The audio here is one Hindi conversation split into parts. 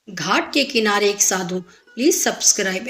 घाट के किनारे एक साधु। प्लीज सब्सक्राइब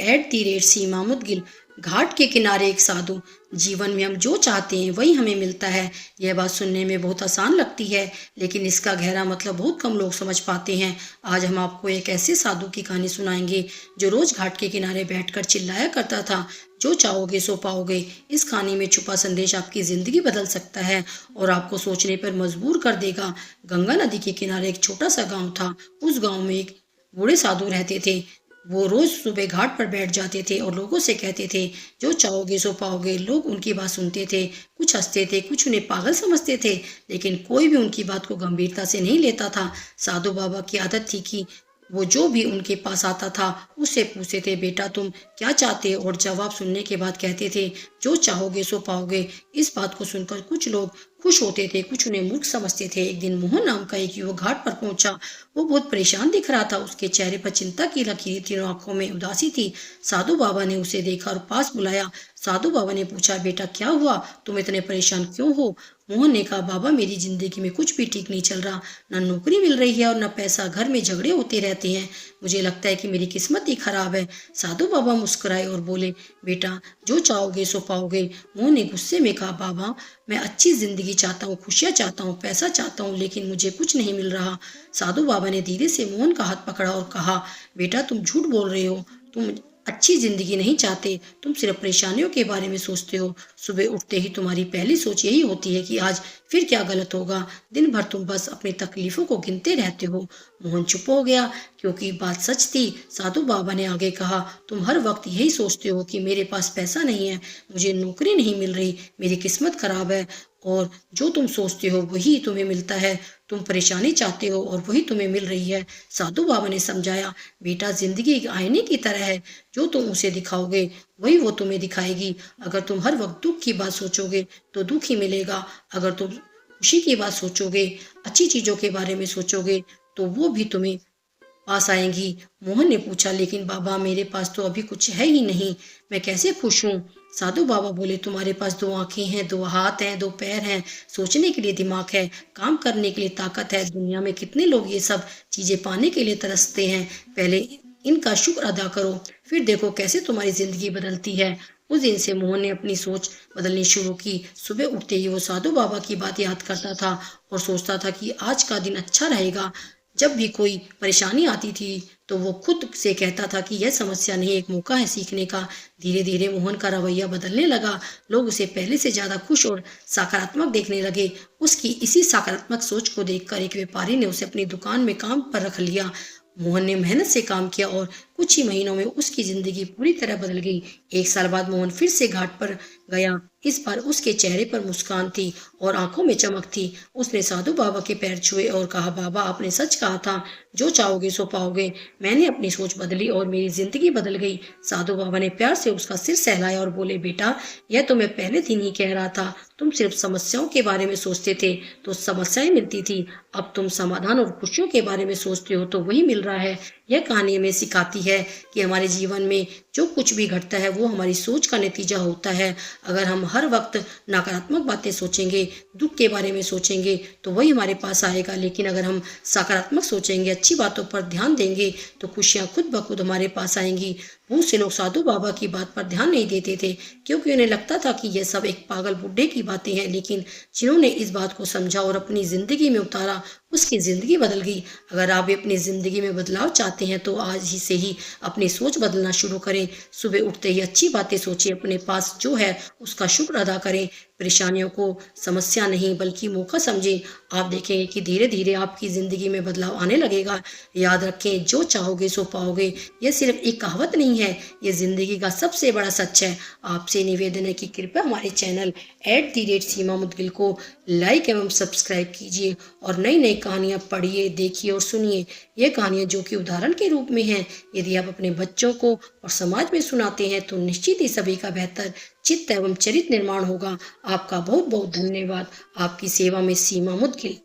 @सीमा मुदगिल। घाट के किनारे एक साधु। जीवन में हम जो चाहते हैं वही हमें मिलता है। यह बात सुनने में बहुत आसान लगती है, लेकिन इसका गहरा मतलब बहुत कम लोग समझ पाते हैं। आज हम आपको एक ऐसे साधु की कहानी सुनाएंगे जो रोज घाट के किनारे बैठकर चिल्लाया करता था, जो चाहोगे सो पाओगे। इस कहानी में छुपा संदेश आपकी जिंदगी बदल सकता है और आपको सोचने पर मजबूर कर देगा। गंगा नदी के किनारे एक छोटा सा गांव था। उस गांव में एक बूढ़े साधु रहते थे। वो रोज सुबह घाट पर बैठ जाते थे और लोगों से कहते थे, जो चाहोगे सो पाओगे। लोग उनकी बात सुनते थे, कुछ हंसते थे, कुछ उन्हें पागल समझते थे, लेकिन कोई भी उनकी बात को गंभीरता से नहीं लेता था। साधु बाबा की आदत थी कि वो जो भी उनके पास आता था उससे पूछते थे, बेटा तुम क्या चाहते हो? और जवाब सुनने के बाद कहते थे, जो चाहोगे सो पाओगे। इस बात को सुनकर कुछ लोग खुश होते थे, कुछ उन्हें मूर्ख समझते थे। एक दिन मोहन नाम का एक युवक घाट पर पहुंचा। वो बहुत परेशान दिख रहा था। उसके चेहरे पर चिंता की लकीरें थी और आंखों में उदासी थी। साधु बाबा ने उसे देखा और पास बुलाया। साधु बाबा ने पूछा, बेटा क्या हुआ? तुम इतने परेशान क्यों हो? मोहन ने कहा, बाबा मेरी जिंदगी में कुछ भी ठीक नहीं चल रहा। न नौकरी मिल रही है और न पैसा। घर में झगड़े होते रहते हैं। मुझे लगता है कि मेरी किस्मत ही खराब है। साधु बाबा मुस्कुराए और बोले, बेटा जो चाहोगे सो पाओगे। मोहन ने गुस्से में कहा, बाबा मैं अच्छी जिंदगी चाहता हूँ, खुशियाँ चाहता हूँ, पैसा चाहता हूँ, लेकिन मुझे कुछ नहीं मिल रहा। साधु बाबा ने धीरे से मोहन का हाथ पकड़ा और कहा, बेटा तुम झूठ बोल रहे हो। तुम अच्छी जिंदगी नहीं चाहते, तुम सिर्फ परेशानियों के बारे में सोचते हो। सुबह उठते ही तुम्हारी पहली सोच यही होती है कि आज फिर क्या गलत होगा। दिन भर तुम बस अपनी तकलीफों को गिनते रहते हो। मोहन चुप हो गया, क्योंकि बात सच थी। साधु बाबा ने आगे कहा, तुम हर वक्त यही सोचते हो कि मेरे पास पैसा नहीं है, मुझे नौकरी नहीं मिल रही, मेरी किस्मत खराब है, और जो तुम सोचते हो वही तुम्हें मिलता है। तुम परेशानी चाहते हो और वही तुम्हें मिल रही है। साधु बाबा ने समझाया, बेटा जिंदगी एक आईने की तरह है, जो तुम उसे दिखाओगे वही वो तुम्हें दिखाएगी। अगर तुम हर वक्त दुख की बात सोचोगे तो दुख ही मिलेगा। अगर तुम खुशी की बात सोचोगे, अच्छी चीजों के बारे में सोचोगे, तो वो भी तुम्हें पास आएंगी। मोहन ने पूछा, लेकिन बाबा मेरे पास तो अभी कुछ है ही नहीं, मैं कैसे खुश हूँ? साधु बाबा बोले, तुम्हारे पास दो आंखें हैं, दो हाथ हैं, दो पैर हैं, सोचने के लिए दिमाग है, काम करने के लिए ताकत है। दुनिया में कितने लोग ये सब चीजें पाने के लिए तरसते हैं। पहले इनका शुक्र अदा करो, फिर देखो कैसे तुम्हारी जिंदगी बदलती है। उस दिन से मोहन ने अपनी सोच बदलनी शुरू की। सुबह उठते ही वो साधु बाबा की बात याद करता था और सोचता था कि आज का दिन अच्छा रहेगा। जब भी कोई परेशानी आती थी तो वो खुद से कहता था कि यह समस्या नहीं, एक मौका है सीखने का। धीरे धीरे मोहन का रवैया बदलने लगा। लोग उसे पहले से ज्यादा खुश और सकारात्मक देखने लगे। उसकी इसी सकारात्मक सोच को देखकर एक व्यापारी ने उसे अपनी दुकान में काम पर रख लिया। मोहन ने मेहनत से काम किया और कुछ ही महीनों में उसकी जिंदगी पूरी तरह बदल गई। एक साल बाद मोहन फिर से घाट पर गया। इस बार उसके चेहरे पर मुस्कान थी और आंखों में चमक थी। उसने साधु बाबा के पैर छुए और कहा, बाबा आपने सच कहा था, जो चाहोगे सो पाओगे। मैंने अपनी सोच बदली और मेरी जिंदगी बदल गई। साधु बाबा ने प्यार से उसका सिर सहलाया और बोले, बेटा यह तो मैं पहले दिन ही कह रहा था, तुम सिर्फ समस्याओं के बारे में सोचते थे तो समस्याएं मिलती थी, अब तुम समाधान और खुशियों के बारे में सोचते हो तो वही मिल रहा है। यह कहानी हमें सिखाती है कि हमारे जीवन में जो कुछ भी घटता है वो हमारी सोच का नतीजा होता है। अगर हम हर वक्त नकारात्मक बातें सोचेंगे, दुख के बारे में सोचेंगे, तो वही हमारे पास आएगा। लेकिन अगर हम सकारात्मक सोचेंगे, अच्छी बातों पर ध्यान देंगे, तो खुशियां खुद ब खुद हमारे पास आएंगी। बहुत से लोग साधु बाबा की बात पर ध्यान नहीं देते थे, क्योंकि उन्हें लगता था कि यह सब एक पागल बुढ़े की बातें हैं। लेकिन जिन्होंने इस बात को समझा और अपनी जिंदगी में उतारा, उसकी जिंदगी बदल गई। अगर आप भी अपनी जिंदगी में बदलाव चाहते हैं तो आज ही से ही अपनी सोच बदलना शुरू करें। सुबह उठते ही अच्छी बातें सोचें, अपने पास जो है उसका शुक्र अदा करें। परेशानियों को समस्या नहीं बल्कि मौका समझें। आप देखेंगे कि धीरे धीरे आपकी जिंदगी में बदलाव आने लगेगा। याद रखें, जो चाहोगे सो पाओगे। यह सिर्फ एक कहावत नहीं है, यह जिंदगी का सबसे बड़ा सच है। आपसे निवेदन है कि कृपया हमारे चैनल @सीमा मुदगिल को लाइक एवं सब्सक्राइब कीजिए और नई नई कहानियाँ पढ़िए, देखिए और सुनिए। ये कहानियाँ जो कि उदाहरण के रूप में हैं, यदि आप अपने बच्चों को और समाज में सुनाते हैं तो निश्चित ही सभी का बेहतर चित्त एवं चरित्र निर्माण होगा। आपका बहुत बहुत धन्यवाद। आपकी सेवा में सीमा मुदगिल।